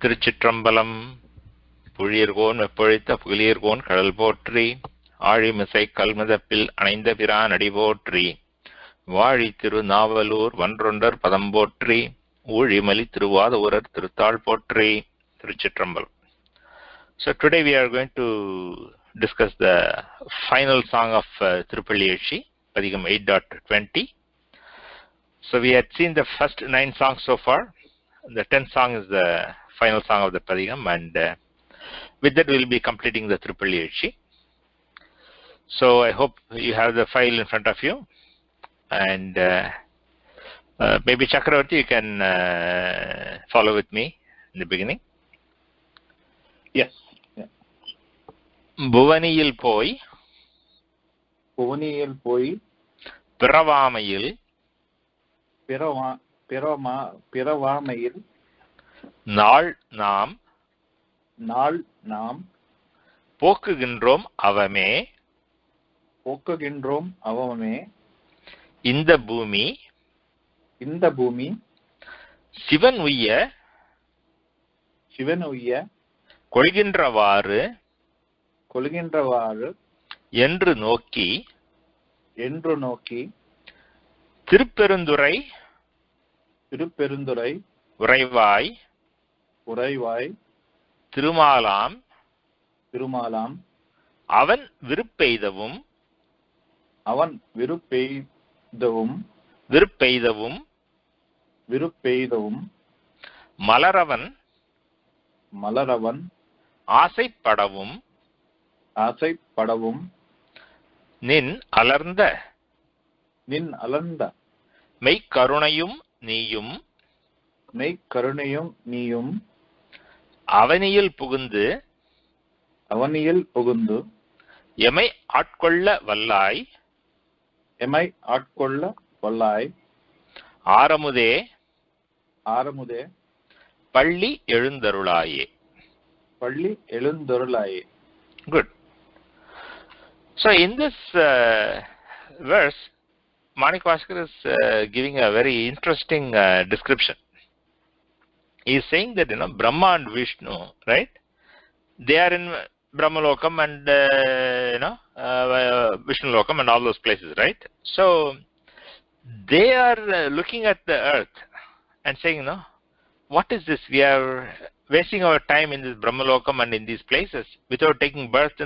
திருச்சிற்றம்பலம். புழியர்கோன் வெப்பொழித்த புகழியர்கோன் கடல் போற்றி, ஆழிமிசை கல்மதப்பில் அணைந்த பிரான் அடி போற்றி, வாழி திருநாவலூர் வன்றொண்டர் பதம் போற்றி, ஊழிமலி திருவாதூரர் திருத்தாள் போற்றி. திருச்சிற்றம்பலம். So today we are going to discuss the final song of tiruppaḻḷiyeḻucci, padigam 8.20. So we had seen the first 9 songs so far. The 10th song is the final song of the padigam, and with that we will be completing the tiruppaḻḷiyeḻucci. So I hope you have the file in front of you, and maybe Chakravarti, you can follow with me in the beginning. Yes. Yeah. puvaniyiṛ போய் puvaniyiṛ போய் piṟavāmaiyil piṟavāmaiyil நாள் நாம் pōkkugiṇḍrōm avamē இந்த பூமி சிவன் உய்ய koḷgiṇḍravāṟu என்று நோக்கி tirupperunduṛai uṟaivāy tirumālām avan viruppeydavum malaravan āsaip நின் அலர்ந்த meyk-karuṇaiyum நீயும் அவனியில் புகுந்து எமை ஆட்கொள்ள வல்லாய் ஆரமுதே பள்ளி எழுந்தருளாயே. Good. So in this verse, Manikvaskar is giving a very interesting description. He is saying that, Brahma and Vishnu, right? They are in Brahmalokam and Vishnu Lokam and all those places, right? So they are looking at the earth and saying, what is this? We are wasting our time in this Brahmalokam and in these places without taking birth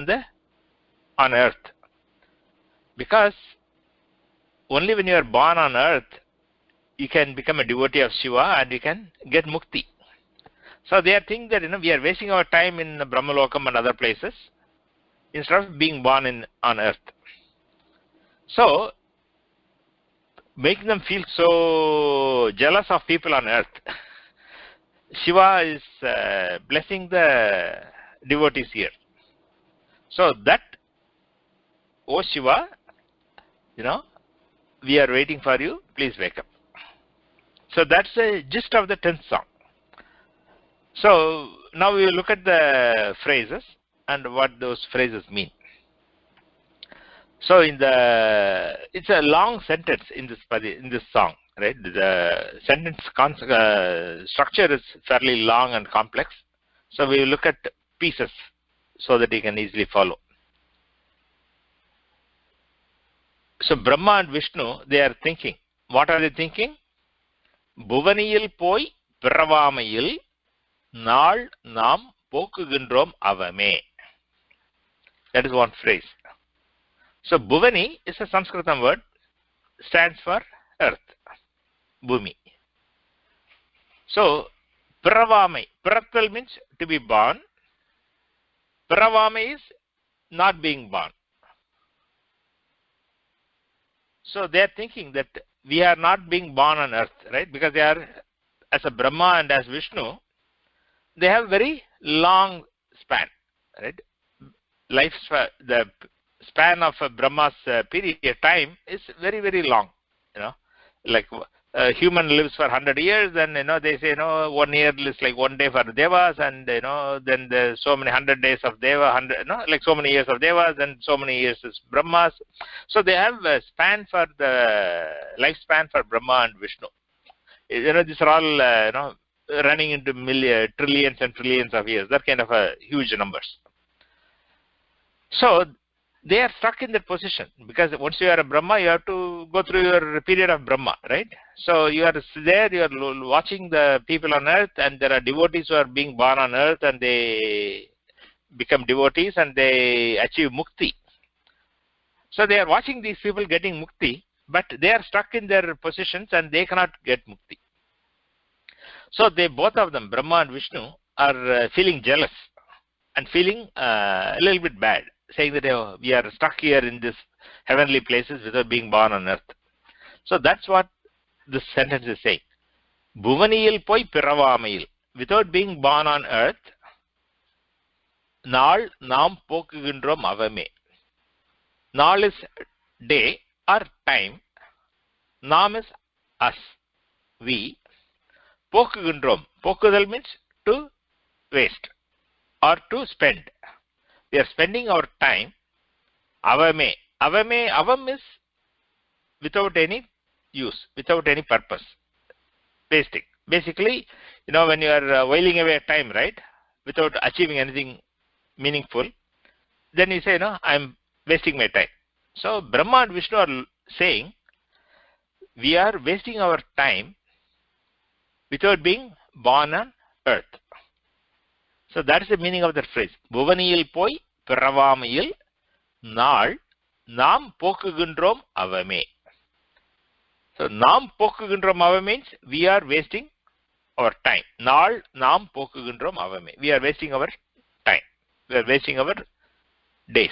on earth. Because only when you are born on earth, you can become a devotee of Shiva and you can get mukti. So they are thinking that, we are wasting our time in Brahmalokam and other places instead of being born on earth. So, making them feel so jealous of people on earth, Shiva is blessing the devotees here. So that, oh Shiva, we are waiting for you, please wake up. So that's the gist of the 10th song. So now we will look at the phrases and what those phrases mean. So it's a long sentence in this song, right? The sentence structure is fairly long and complex. So we will look at pieces so that you can easily follow. So Brahma and Vishnu, they are thinking. What are they thinking? Bhuvaniyiṛ போய் piṟavāmaiyil நாள் நாம் pōkkugiṇḍrōm avamē. That is one phrase. So Bhuvani is a Sanskritam word, stands for earth, Bhumi. So piṛavāmaiyil, pirattal means to be born. Piṛavāmaiyil is not being born. So they are thinking that we are not being born on earth, right? Because they are, as a Brahma and as Vishnu, they have very long span, right? The span of a Brahma's period time is very, very long, like a human lives for 100 years, and they say 1 year is like 1 day for devas, and then there's so many 100 days of deva, like so many years of devas, and so many years is Brahmas. So they have a span for the lifespan for Brahma and Vishnu. These are all running into trillions and trillions of years. That kind of huge numbers. So they are stuck in that position, because once you are a Brahma, you have to go through your period of Brahma, right? So you are there, you are watching the people on earth, and there are devotees who are being born on earth, and they become devotees and they achieve mukti. So they are watching these people getting mukti, but they are stuck in their positions and they cannot get mukti. So they, both of them, Brahma and Vishnu, are feeling jealous and feeling a little bit bad, saying that we are stuck here in this heavenly places without being born on earth. So that's what this sentence is saying. Puvaniyiṛ poi piṟavāmaiyil. Without being born on earth, nāl nām pōkkugiṇḍrōm avamē. Nāl is day or time. Nām is us, we. Pōkkugiṇḍrōm. Pōkkudal means to waste or to spend. We are spending our time. Avamē. Avamē, avam is without any use, without any purpose. Wasting. Basically, when you are whiling away time, right, without achieving anything meaningful, then you say, I am wasting my time. So Brahma and Vishnu are saying, we are wasting our time without being born on earth. So that is the meaning of that phrase. Puvaniyiṛ poi piṟavāmaiyil nāl nām pōkkugiṇḍrōm avamē. So nām pōkkugiṇḍrōm avamē means we are wasting our time. Nāl nām pōkkugiṇḍrōm avamē. We are wasting our time. We are wasting our days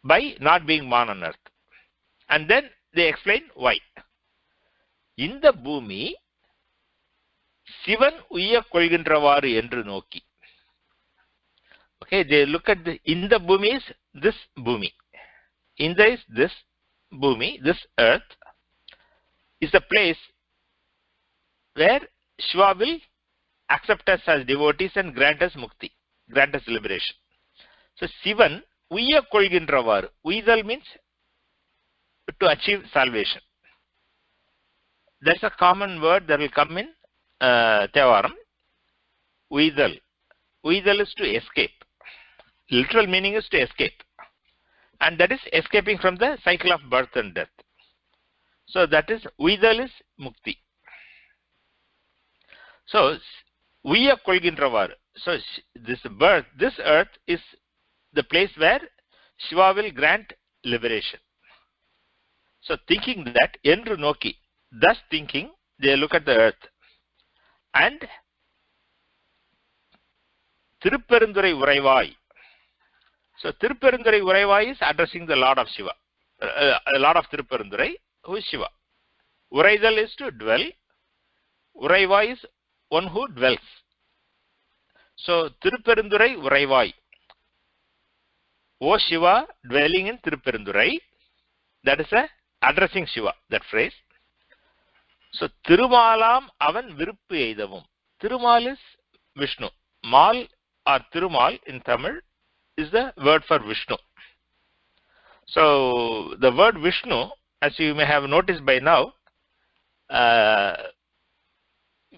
by not being born on earth. And then they explain why. In the pūmi, sivan uyyak koļgiṇḍravāṟu eṇḍru nōkkit. Okay, they look at in the pūmi is this pūmi. In the is this pūmi, this earth is the place where Shiva will accept us as devotees and grant us mukti, grant us liberation. So sivan uyyak koļgiṇḍravāṟu. Uydal means to achieve salvation. That's a common word that will come in Thevaram. Uydal. Uydal is to escape. Literal meaning is to escape. And that is escaping from the cycle of birth and death. So that is, Uydal is mukti. So, uyyak koļgiṇḍravāṟu. So this birth, this earth is the place where Shiva will grant liberation. So thinking that, eṇḍru nōkkit, thus thinking, they look at the earth. And tirupperunduṛai uṟaivāy. So tirupperunduṛai uṟaivāy is addressing the Lord of Shiva, Lord of Tirupperunduṛai, who is Shiva. Uṛaidal is to dwell. Uṟaivāy is one who dwells. So tirupperunduṛai uṟaivāy. O Shiva dwelling in Tirupperunduṛai. That is addressing Shiva, that phrase. So tirumālām avan viruppeydavum. Tirumal is Vishnu. Mal or Tirumal in Tamil is the word for Vishnu. So the word Vishnu, as you may have noticed by now,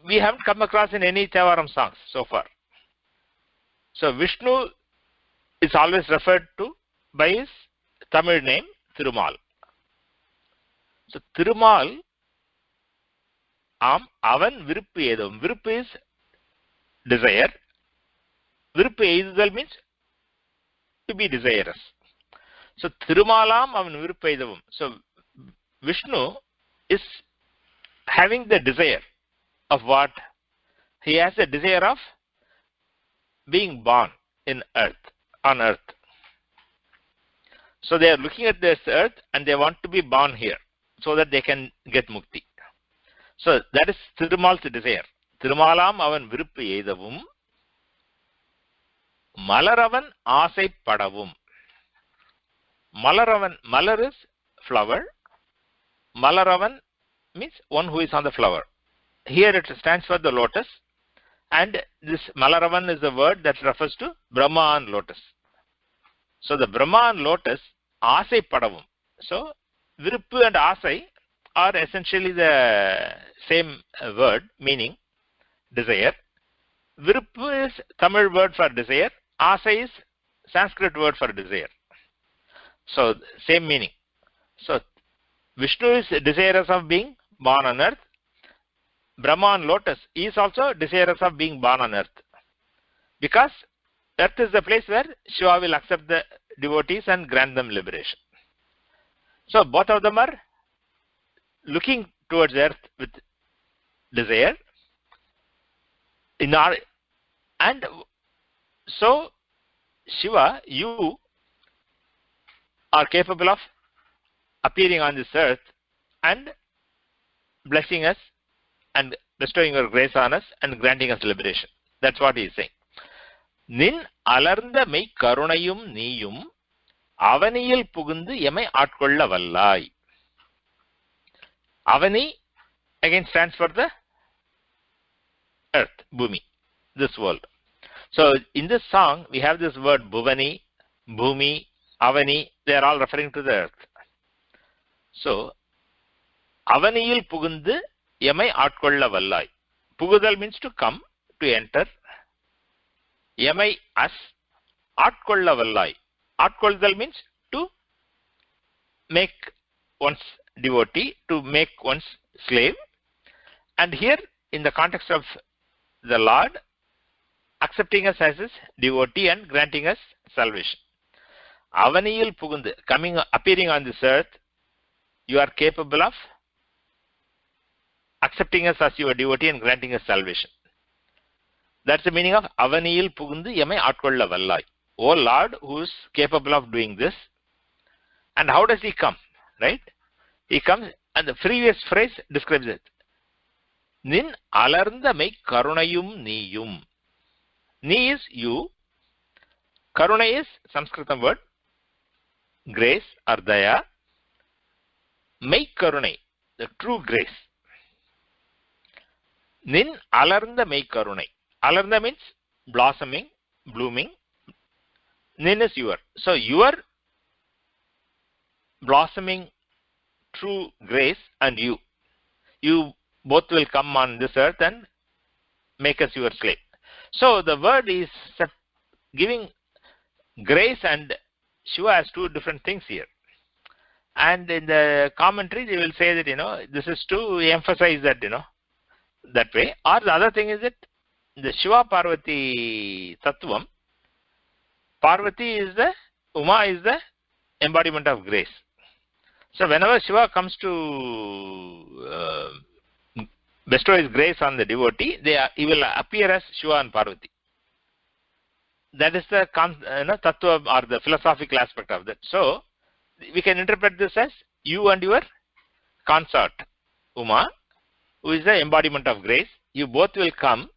we haven't come across in any Thevaram songs so far. So Vishnu is always referred to by his Tamil name, Tirumal. So Tirumal avan viruppeydavum. Viruppu is desire. Viruppeydavum means to be desirous. So tirumālām avan viruppeydavum. So Vishnu is having the desire of what? He has a desire of being born in earth, on earth. So they are looking at this earth and they want to be born here so that they can get mukti. So that is Tirumal's desire. Tirumālām avan viruppeydavum malaravan āsaip padhavum. Malaravan, malar is flower. Malaravan means one who is on the flower. Here it stands for the lotus, and this malaravan is the word that refers to Brahma and lotus. So the Brahma and lotus, āsaip padhavum. So viruppu and āsai are essentially the same word, meaning desire. Viruppu is Tamil word for desire. Asa is Sanskrit word for desire. So same meaning. So Vishnu is desirous of being born on earth. Brahma on lotus is also desirous of being born on earth. Because earth is the place where Shiva will accept the devotees and grant them liberation. So both of them are looking towards earth with desire. And so Shiva, you are capable of appearing on this earth and blessing us and bestowing your grace on us and granting us liberation. That's what he is saying. Nin alarnda meyk-karuṇaiyum neeyum avaniyil pugundu yemai aatkolla vallai. Avani again stands for the earth, pūmi, this world. So in this song we have this word bhuvani, pūmi, avani, they are all referring to the earth. So avaniyil pugundu yemai aatkolla vallai. Pugudal means to come, to enter. Yemai us, aatkolla vallai. Aatkollal means to make one's devotee, to make one's slave. And here in the context of the Lord accepting us as his devotee and granting us salvation. Avaniyil pugundu, appearing on this earth, you are capable of accepting us as your devotee and granting us salvation. That's the meaning of avaniyil pugundu yemai aatkolla vallai. O Lord, who is capable of doing this. And how does he come? Right? He comes, and the previous phrase describes it. Nin alarnda meyk-karuṇaiyum neeyum. Ni is you. Karuna is Sanskritam word. Grace or daya. Meyk-karuṇai, the true grace. Nin alarnda meyk-karuṇai. Alarnda means blossoming, blooming. Nin is your. So your blossoming true grace and you both will come on this earth and make us your slave. So the word is giving grace and Shiva as two different things here. And in the commentary they will say that this is to emphasize that that way. Or the other thing is that the Shiva Parvati Tattvam, Parvati is Uma is the embodiment of grace. So whenever Shiva comes to bestow his grace on the devotee, he will appear as Shiva and Parvati. That is the tattva or the philosophical aspect of that. So we can interpret this as you and your consort Uma, who is the embodiment of grace. You both will come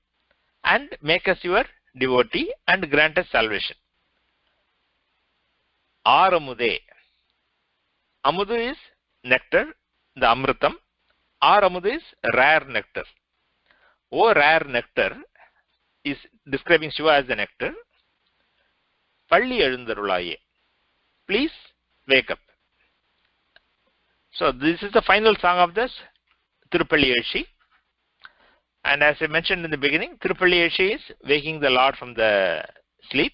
and make us your devotee and grant us salvation. Aramude. Amudu is nectar, the amritam. Amudu is rare nectar. O rare nectar is describing Shiva as the nectar. paLLi. Please wake up. So this is the final song of this tiruppaḻḷiyeḻucci. And as I mentioned in the beginning, tiruppaḻḻiyeḻucci is waking the Lord from the sleep.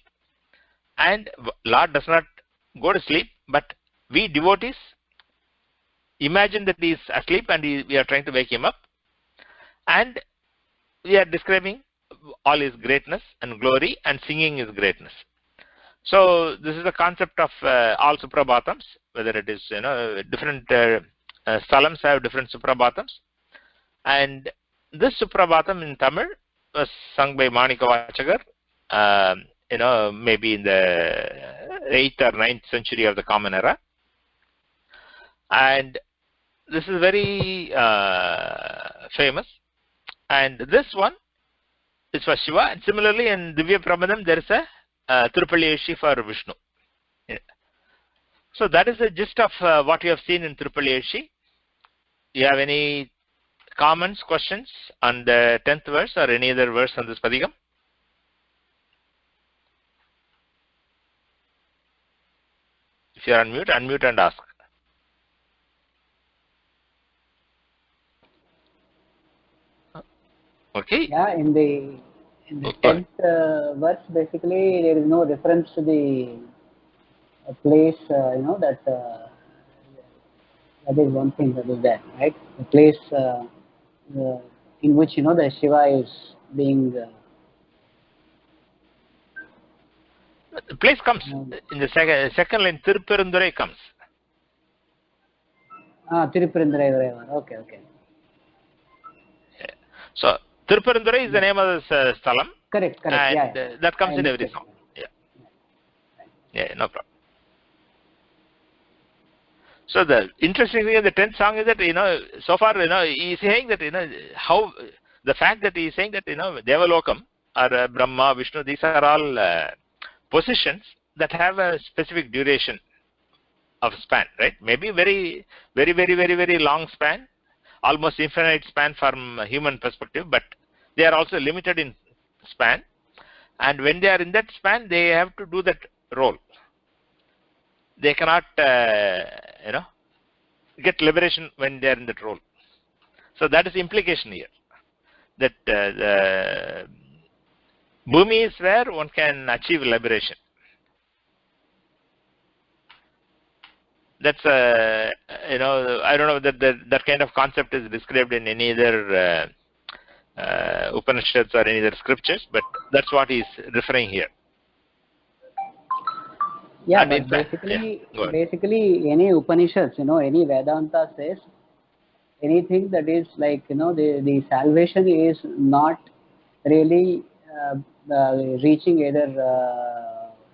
And Lord does not go to sleep, but we devotees imagine that he is asleep and we are trying to wake him up. And we are describing all his greatness and glory and singing his greatness. So this is the concept of all Suprabhatams, whether it is different Stalams have different Suprabhatams. And this Suprabhatam in Tamil was sung by Manikavachakar, maybe in the 8th or 9th century of the Common Era. And this is very famous. And this one is for Shiva. And similarly in Divya Prabandham there is a tiruppaḻḻiyeḻucci for Vishnu. Yeah. So that is the gist of what you have seen in tiruppaḻḻiyeḻucci. Do you have any comments, questions on the 10th verse or any other verse on this padigam? If you are on mute, unmute and ask. Okay. Yeah, in the 10th verse, basically there is no reference to the place. That is one thing that is there, right? The place in which the Shiva is being. The place comes in the second line. Tirupperunduṛai comes. Tirupperunduṛai. Okay. Yeah. So Tirupperunduṛai is the name of the sthalam. Correct. And that comes in every mistake. song. Yeah, no problem. So the interesting thing in the 10th song is that so far he is saying that how the fact that he is saying that Devalokam or Brahma, Vishnu, these are all positions that have a specific duration of span, right? Maybe very long span, almost infinite span from a human perspective, but they are also limited in span, and when they are in that span, they have to do that role. They cannot get liberation when they are in that role. So that is the implication here, that the pūmi is where one can achieve liberation. That's I don't know that kind of concept is described in any other Upanishads or any other scriptures, but that's what he is referring here. Yeah, but basically any Upanishads, any Vedanta says anything that is like, the salvation is not really reaching either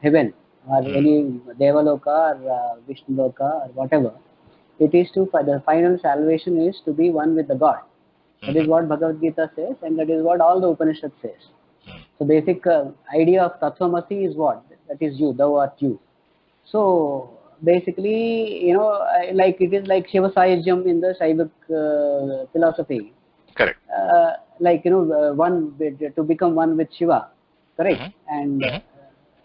heaven or any Devaloka or Vishnuloka or whatever. It is the final salvation is to be one with the God. That is what Bhagavad Gita says, and that is what all the Upanishads says. So basic idea of Tattvamasi is what? That is you, thou art you. So basically, like it is like Siva Suprabhatham in the Shaivic philosophy. Correct. One to become one with Shiva. Correct. And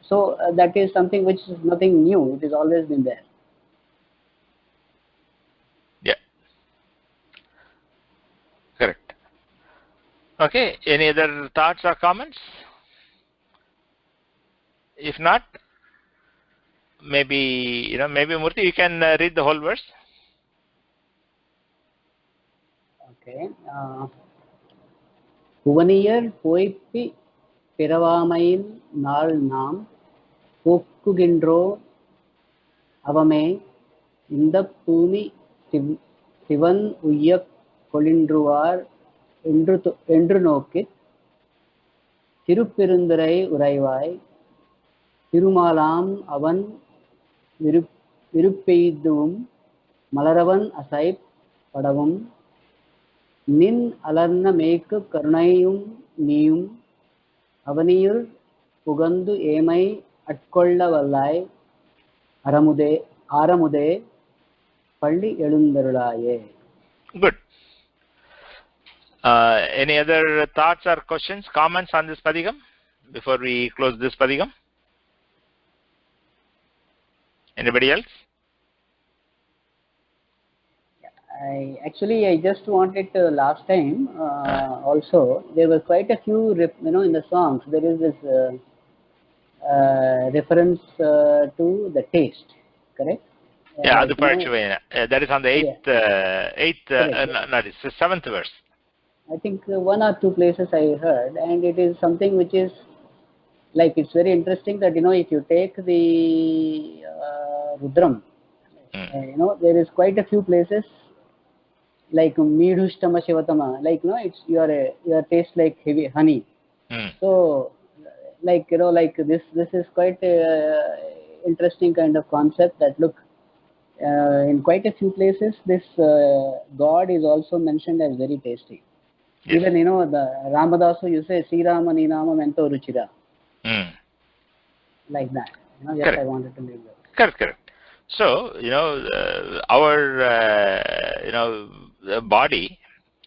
so that is something which is nothing new. It has always been there. Yeah. Correct. Okay. Any other thoughts or comments? If not, maybe Murthy, you can read the whole verse. Okay. Puvaniyiṛ pōyp piṛavāmaiyil nāl pōkkugiṇḍrōm avamē indap pūmi sivan uyyak koḷgiṇḍravāṟu eṇḍru nōkkit tirupperunduṛai uṟaivāy tirumālām avan viruppeydavum malaravan āsaip paḍavum nin alarnda meyk-karuṇaiyum niyum avamīr pugandu emai atkollavallai aramude paḻḷi eṇḍruāye. Good. Any other thoughts or questions, comments on this padigam before we close this padigam? Anybody else? I just wanted to, last time also there were quite a few in the songs there is this reference to the taste, correct? Yeah, the that is on the eighth, seventh verse. I think one or two places I heard, and it is something which is like, it's very interesting that if you take the Rudram, there is quite a few places like Midhushtama Shivatama, like it's your taste like heavy honey. So like this is quite interesting kind of concept, that look in quite a few places this God is also mentioned as very tasty. Yes. Even the Ramadasu, you say Sri Rama Ninamam ento ruchira, like that. Just correct. I wanted to make that. Correct. So our body,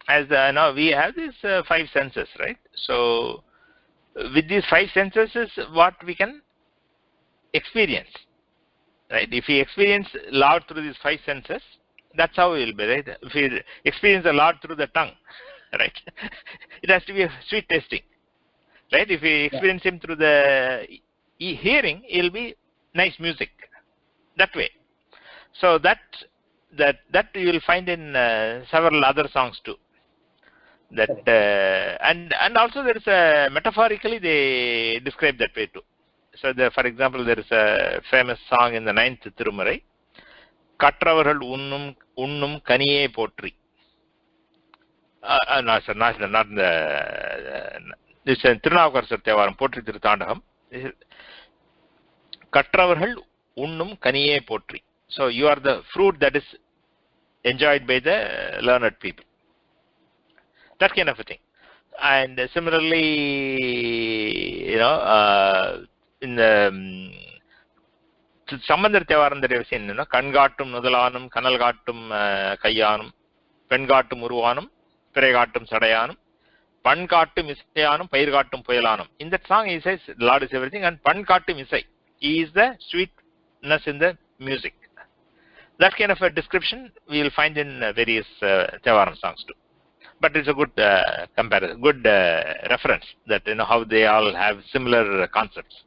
as we have these 5 senses, right? So with these 5 senses is what we can experience, right? If we experience Lord through these 5 senses, that's how we will be, right? If we experience the Lord through the tongue, right? It has to be a sweet tasting, right? If we experience him through the hearing, it will be nice music that way. So that you will find in several other songs too. That and also there is a metaphorically they describe that way too. So for example, there is a famous song in the 9th Tirumurai, Katravargal unnum kaniye potri. No, sir, not the. This is Tirunavukar Thevaram potri tiruthandagam. Katravargal unnum kaniye potri. So you are the fruit that is enjoyed by the learned people. That kind of a thing. And similarly, in the Sambandar Thevaram that you have seen, Kangattum Nudalanum, Kanalgattum Kayanum, Pengattum Uruvanum, Peregattum Sadayanum, Pankattum Isayanum, Pairgattum Poyalanum. In that song he says Lord is everything, and Pankattum Isai. He is the sweetness in the music. That kind of a description we will find in various Thevaram songs too. But it's a good comparison, good reference that how they all have similar concepts.